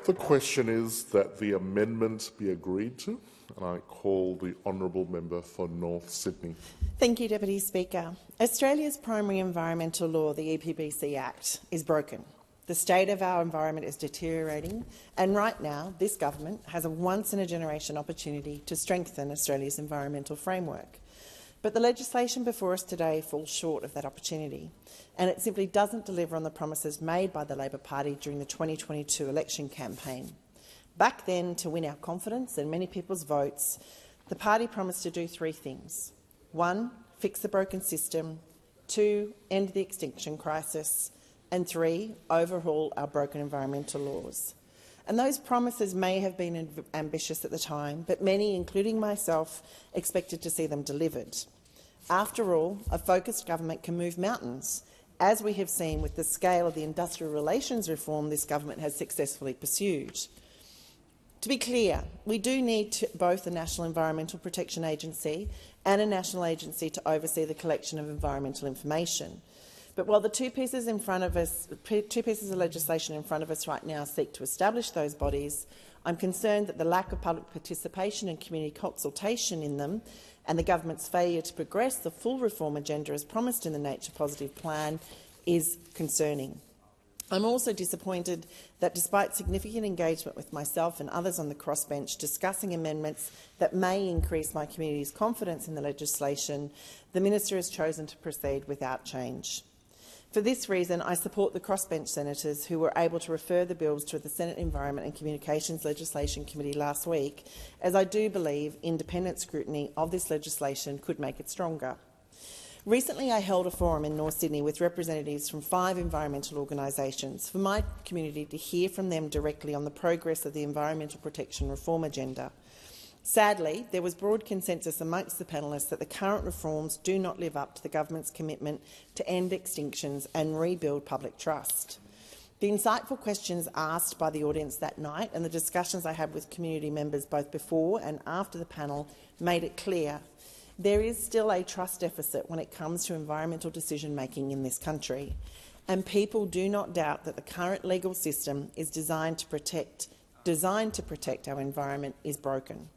The question is that the amendment be agreed to, and I call the honourable member for North Sydney. Thank you, Deputy Speaker. Australia's primary environmental law, the EPBC Act, is broken. The state of our environment is deteriorating, and right now this government has a once-in-a-generation opportunity to strengthen Australia's environmental framework. But the legislation before us today falls short of that opportunity, and it simply doesn't deliver on the promises made by the Labor Party during the 2022 election campaign. Back then, to win our confidence and many people's votes, the party promised to do three things. 1, fix the broken system. 2, end the extinction crisis. And 3, overhaul our broken environmental laws. And those promises may have been ambitious at the time, but many, including myself, expected to see them delivered. After all, a focused government can move mountains, as we have seen with the scale of the industrial relations reform this government has successfully pursued. To be clear, we do need both a National Environmental Protection Agency and a national agency to oversee the collection of environmental information. But while the two pieces of legislation in front of us right now seek to establish those bodies, I'm concerned that the lack of public participation and community consultation in them and the government's failure to progress the full reform agenda as promised in the Nature Positive Plan is concerning. I'm also disappointed that despite significant engagement with myself and others on the crossbench discussing amendments that may increase my community's confidence in the legislation, the Minister has chosen to proceed without change. For this reason, I support the crossbench senators who were able to refer the bills to the Senate Environment and Communications Legislation Committee last week, as I do believe independent scrutiny of this legislation could make it stronger. Recently, I held a forum in North Sydney with representatives from 5 environmental organisations for my community to hear from them directly on the progress of the environmental protection reform agenda. Sadly, there was broad consensus amongst the panellists that the current reforms do not live up to the government's commitment to end extinctions and rebuild public trust. The insightful questions asked by the audience that night and the discussions I had with community members both before and after the panel made it clear there is still a trust deficit when it comes to environmental decision-making in this country, and people do not doubt that the current legal system is designed to protect our environment is broken.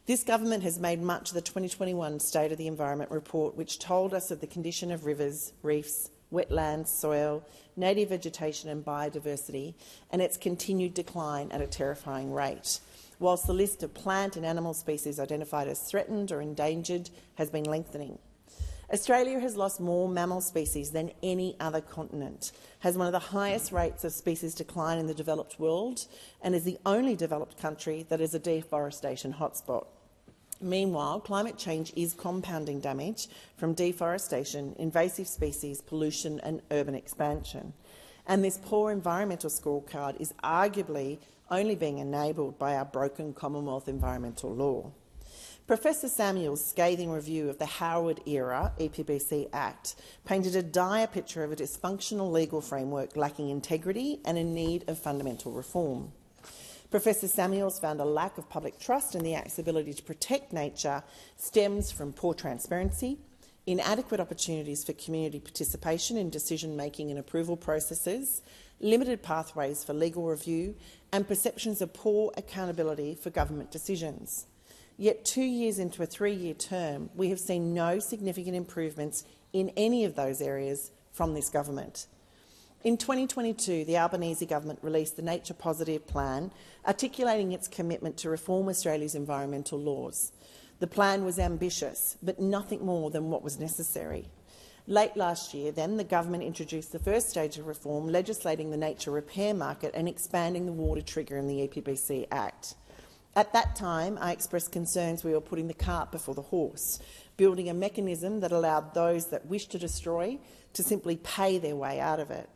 This government has made much of the 2021 State of the Environment report, which told us of the condition of rivers, reefs, wetlands, soil, native vegetation and biodiversity, and its continued decline at a terrifying rate, whilst the list of plant and animal species identified as threatened or endangered has been lengthening. Australia has lost more mammal species than any other continent, has one of the highest rates of species decline in the developed world, and is the only developed country that is a deforestation hotspot. Meanwhile, climate change is compounding damage from deforestation, invasive species, pollution and urban expansion. And this poor environmental scorecard is arguably only being enabled by our broken Commonwealth environmental law. Professor Samuel's scathing review of the Howard-era EPBC Act painted a dire picture of a dysfunctional legal framework lacking integrity and in need of fundamental reform. Professor Samuels found a lack of public trust in the Act's ability to protect nature stems from poor transparency, inadequate opportunities for community participation in decision-making and approval processes, limited pathways for legal review, and perceptions of poor accountability for government decisions. Yet 2 years into a 3-year term, we have seen no significant improvements in any of those areas from this government. In 2022, the Albanese government released the Nature Positive Plan, articulating its commitment to reform Australia's environmental laws. The plan was ambitious, but nothing more than what was necessary. Late last year, then, the government introduced the first stage of reform, legislating the nature repair market and expanding the water trigger in the EPBC Act. At that time, I expressed concerns we were putting the cart before the horse, building a mechanism that allowed those that wish to destroy to simply pay their way out of it.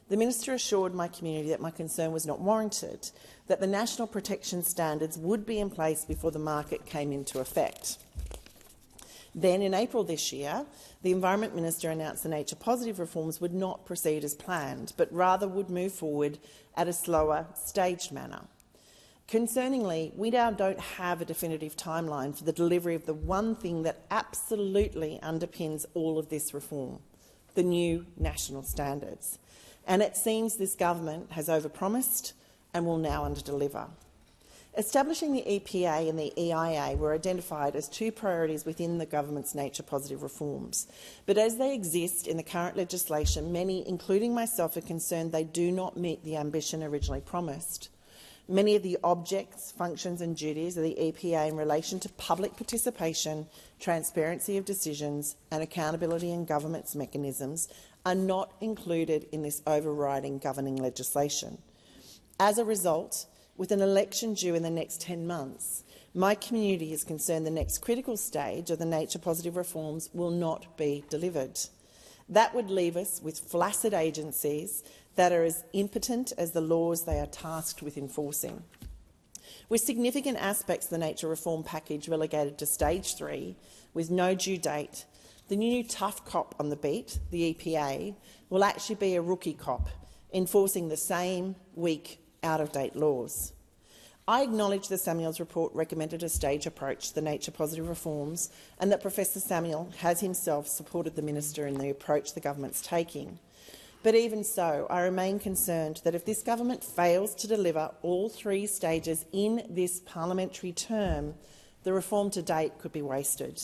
The Minister assured my community that my concern was not warranted, that the national protection standards would be in place before the market came into effect. Then, in April this year, the Environment Minister announced the Nature Positive reforms would not proceed as planned, but rather would move forward at a slower, staged manner. Concerningly, we now don't have a definitive timeline for the delivery of the one thing that absolutely underpins all of this reform, the new national standards. And it seems this government has overpromised, and will now underdeliver. Establishing the EPA and the EIA were identified as two priorities within the government's nature-positive reforms. But as they exist in the current legislation, many, including myself, are concerned they do not meet the ambition originally promised. Many of the objects, functions and duties of the EPA in relation to public participation, transparency of decisions and accountability in government's mechanisms are not included in this overriding governing legislation. As a result, with an election due in the next 10 months, my community is concerned the next critical stage of the nature-positive reforms will not be delivered. That would leave us with flaccid agencies that are as impotent as the laws they are tasked with enforcing. With significant aspects of the nature reform package relegated to stage 3, with no due date, the new tough cop on the beat, the EPA, will actually be a rookie cop, enforcing the same weak, out-of-date laws. I acknowledge the Samuels report recommended a stage approach to the nature-positive reforms and that Professor Samuel has himself supported the minister in the approach the government's taking. But even so, I remain concerned that if this government fails to deliver all 3 stages in this parliamentary term, the reform to date could be wasted.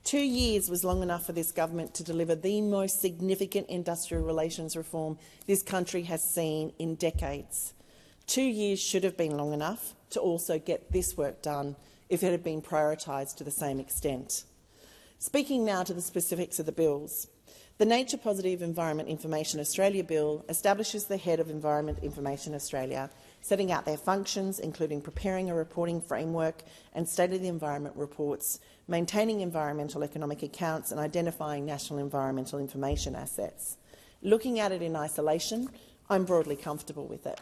2 years was long enough for this government to deliver the most significant industrial relations reform this country has seen in decades. 2 years should have been long enough to also get this work done if it had been prioritised to the same extent. Speaking now to the specifics of the bills. The Nature Positive Environment Information Australia Bill establishes the head of Environment Information Australia, setting out their functions, including preparing a reporting framework and State of the Environment reports, maintaining environmental economic accounts and identifying national environmental information assets. Looking at it in isolation, I'm broadly comfortable with it.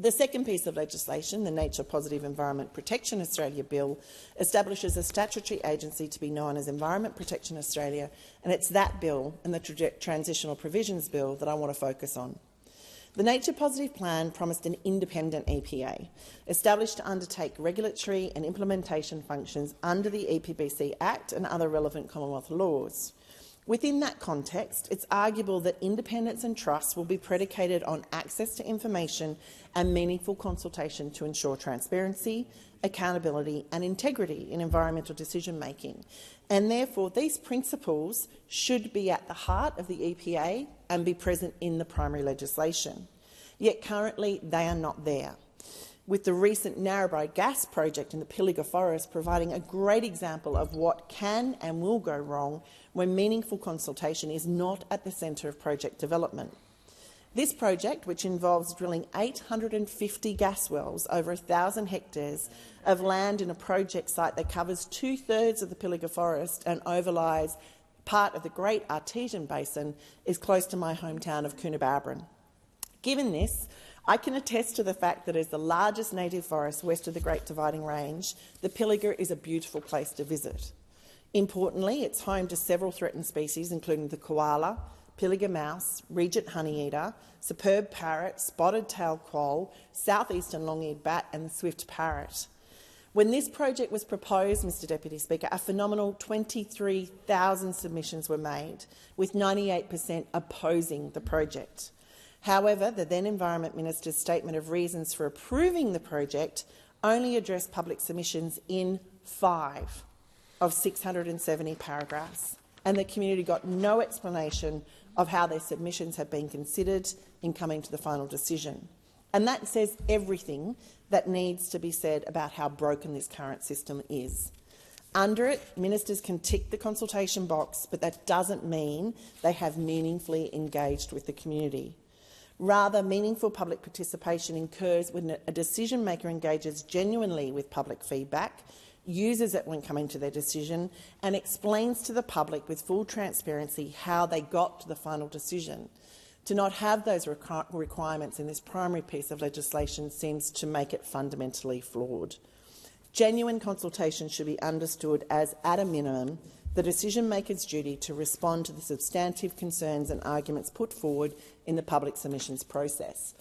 The second piece of legislation, the Nature Positive Environment Protection Australia Bill, establishes a statutory agency to be known as Environment Protection Australia, and it's that bill and the Transitional Provisions Bill that I want to focus on. The Nature Positive Plan promised an independent EPA, established to undertake regulatory and implementation functions under the EPBC Act and other relevant Commonwealth laws. Within that context, it's arguable that independence and trust will be predicated on access to information and meaningful consultation to ensure transparency, accountability and integrity in environmental decision-making. And therefore, these principles should be at the heart of the EPA and be present in the primary legislation. Yet currently they are not there, with the recent Narrabri gas project in the Kylea forest providing a great example of what can and will go wrong when meaningful consultation is not at the centre of project development. This project, which involves drilling 850 gas wells over 1,000 hectares of land in a project site that covers 2/3 of the Kylea forest and overlies part of the Great Artesian Basin, is close to my hometown of Coonabarabran. Given this, I can attest to the fact that as the largest native forest west of the Great Dividing Range, the Kylea is a beautiful place to visit. Importantly, it's home to several threatened species, including the koala, Kylea mouse, regent honeyeater, superb parrot, spotted-tailed quoll, southeastern long-eared bat and the swift parrot. When this project was proposed, Mr Deputy Speaker, a phenomenal 23,000 submissions were made, with 98% opposing the project. However, the then Environment Minister's statement of reasons for approving the project only addressed public submissions in 5 of 670 paragraphs, and the community got no explanation of how their submissions had been considered in coming to the final decision. And that says everything that needs to be said about how broken this current system is. Under it, ministers can tick the consultation box, but that doesn't mean they have meaningfully engaged with the community. Rather, meaningful public participation occurs when a decision-maker engages genuinely with public feedback, uses it when coming to their decision, and explains to the public with full transparency how they got to the final decision. To not have those requirements in this primary piece of legislation seems to make it fundamentally flawed. Genuine consultation should be understood as, at a minimum, the decision-maker's duty to respond to the substantive concerns and arguments put forward in the public submissions process.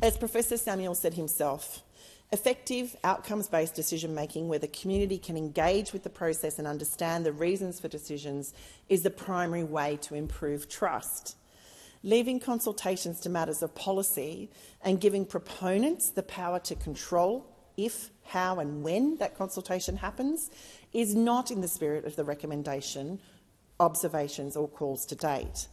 As Professor Samuel said himself, effective, outcomes-based decision-making where the community can engage with the process and understand the reasons for decisions is the primary way to improve trust. Leaving consultations to matters of policy and giving proponents the power to control if, how and when that consultation happens is not in the spirit of the recommendation, observations or calls to date.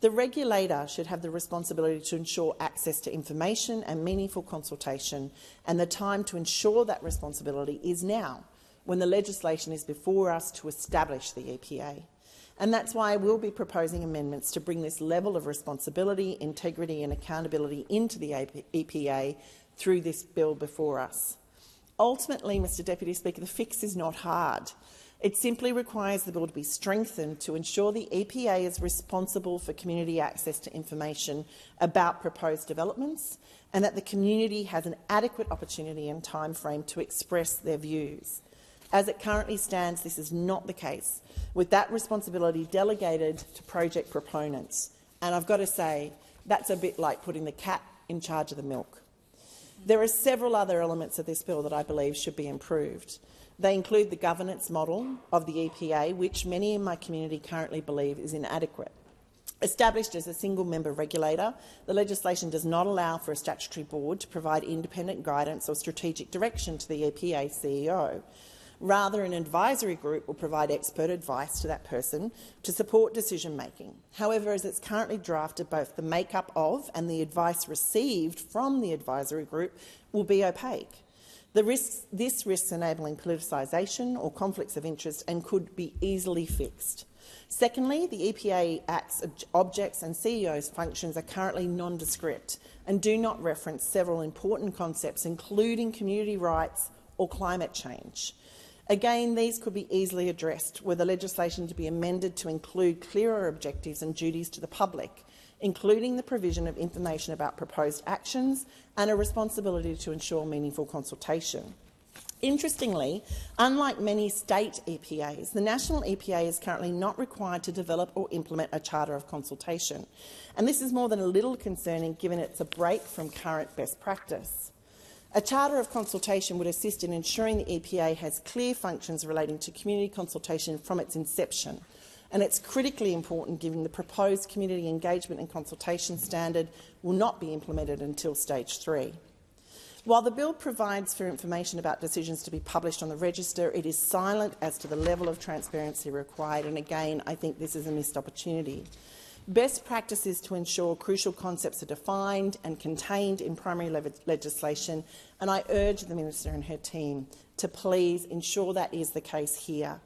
The regulator should have the responsibility to ensure access to information and meaningful consultation, and the time to ensure that responsibility is now, when the legislation is before us to establish the EPA. And that's why I will be proposing amendments to bring this level of responsibility, integrity and accountability into the EPA through this bill before us. Ultimately, Mr Deputy Speaker, the fix is not hard. It simply requires the bill to be strengthened to ensure the EPA is responsible for community access to information about proposed developments and that the community has an adequate opportunity and timeframe to express their views. As it currently stands, this is not the case, with that responsibility delegated to project proponents. And I've got to say, that's a bit like putting the cat in charge of the milk. There are several other elements of this bill that I believe should be improved. They include the governance model of the EPA, which many in my community currently believe is inadequate. Established as a single-member regulator, the legislation does not allow for a statutory board to provide independent guidance or strategic direction to the EPA CEO. Rather, an advisory group will provide expert advice to that person to support decision-making. However, as it's currently drafted, both the makeup of and the advice received from the advisory group will be opaque. This risks enabling politicisation or conflicts of interest and could be easily fixed. Secondly, the EPA Act's objects and CEO's functions are currently nondescript and do not reference several important concepts, including community rights or climate change. Again, these could be easily addressed were the legislation to be amended to include clearer objectives and duties to the public, including the provision of information about proposed actions and a responsibility to ensure meaningful consultation. Interestingly, unlike many state EPAs, the national EPA is currently not required to develop or implement a charter of consultation, and this is more than a little concerning given it's a break from current best practice. A charter of consultation would assist in ensuring the EPA has clear functions relating to community consultation from its inception, and it's critically important given the proposed community engagement and consultation standard will not be implemented until stage 3. While the bill provides for information about decisions to be published on the register, it is silent as to the level of transparency required, and again, I think this is a missed opportunity. Best practice is to ensure crucial concepts are defined and contained in primary legislation, and I urge the Minister and her team to please ensure that is the case here.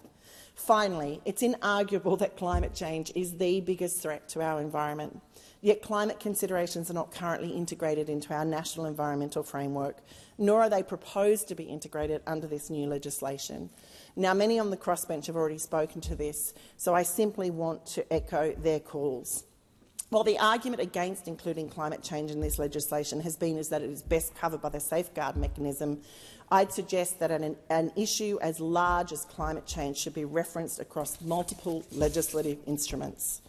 Finally, it's inarguable that climate change is the biggest threat to our environment, yet climate considerations are not currently integrated into our national environmental framework, nor are they proposed to be integrated under this new legislation. Now, many on the crossbench have already spoken to this, so I simply want to echo their calls. While the argument against including climate change in this legislation has been that it is best covered by the safeguard mechanism, I'd suggest that an issue as large as climate change should be referenced across multiple legislative instruments.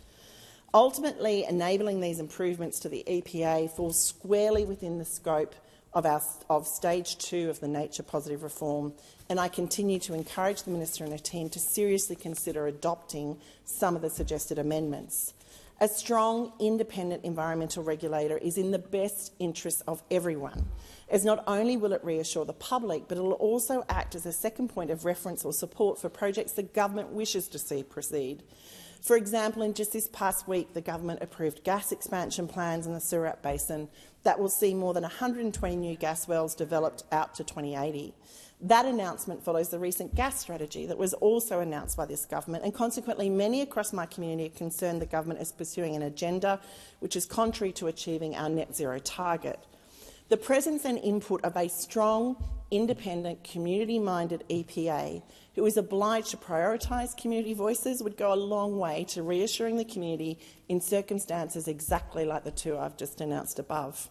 Ultimately, enabling these improvements to the EPA falls squarely within the scope of Stage 2 of the Nature Positive Reform, and I continue to encourage the Minister and her team to seriously consider adopting some of the suggested amendments. A strong, independent environmental regulator is in the best interest of everyone, as not only will it reassure the public, but it will also act as a second point of reference or support for projects the government wishes to see proceed. For example, in just this past week, the government approved gas expansion plans in the Surat Basin that will see more than 120 new gas wells developed out to 2080. That announcement follows the recent gas strategy that was also announced by this government, and consequently many across my community are concerned the government is pursuing an agenda which is contrary to achieving our net zero target. The presence and input of a strong, independent, community-minded EPA who is obliged to prioritise community voices would go a long way to reassuring the community in circumstances exactly like the two I've just announced above.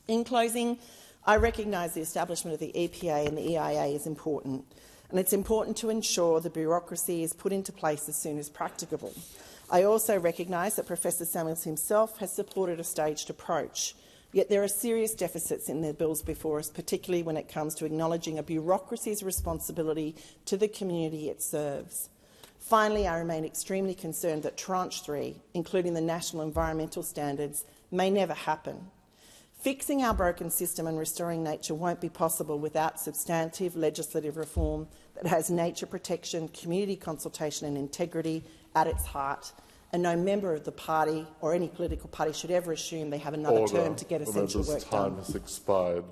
In closing, I recognise the establishment of the EPA and the EIA is important, and it's important to ensure the bureaucracy is put into place as soon as practicable. I also recognise that Professor Samuels himself has supported a staged approach. Yet there are serious deficits in the bills before us, particularly when it comes to acknowledging a bureaucracy's responsibility to the community it serves. Finally, I remain extremely concerned that Tranche 3, including the national environmental standards, may never happen. Fixing our broken system and restoring nature won't be possible without substantive legislative reform that has nature protection, community consultation and integrity at its heart, and no member of the party or any political party should ever assume they have another term to get essential work done. Time has expired.